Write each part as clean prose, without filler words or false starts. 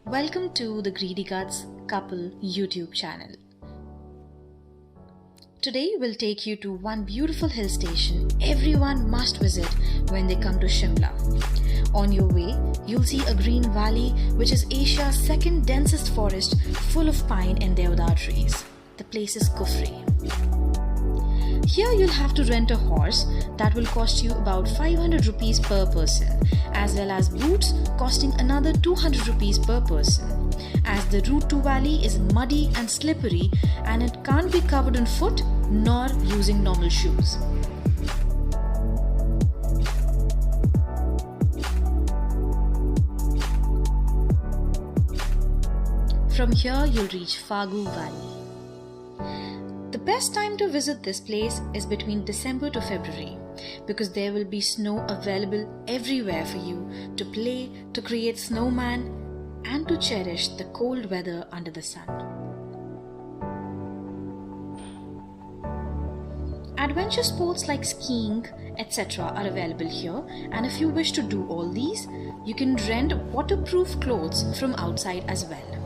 Welcome to the Greedy Guts Couple YouTube channel. Today we'll take you to one beautiful hill station everyone must visit when they come to Shimla. On your way, you'll see a green valley which is Asia's second densest forest full of pine and deodar trees. The place is Kufri. Here you'll have to rent a horse that will cost you about 500 rupees per person, as well as boots costing another 200 rupees per person, as the route to valley is muddy and slippery and it can't be covered on foot nor using normal shoes. From here you'll reach Fagu Valley. The best time to visit this place is between December to February because there will be snow available everywhere for you to play, to create snowman and to cherish the cold weather under the sun. Adventure sports like skiing, etc. are available here, and if you wish to do all these, you can rent waterproof clothes from outside as well.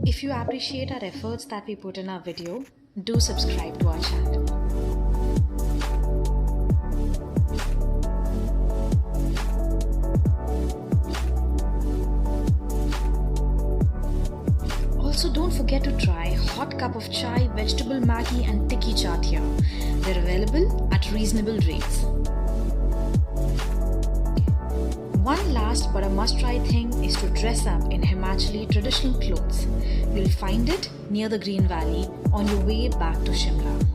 If you appreciate our efforts that we put in our video, do subscribe to our channel. Also, don't forget to try hot cup of chai, vegetable maggi and tikki chaat here. They're available at reasonable rates. One last but a must-try thing is to dress up in Himachali traditional clothes. You'll find it near the Green Valley on your way back to Shimla.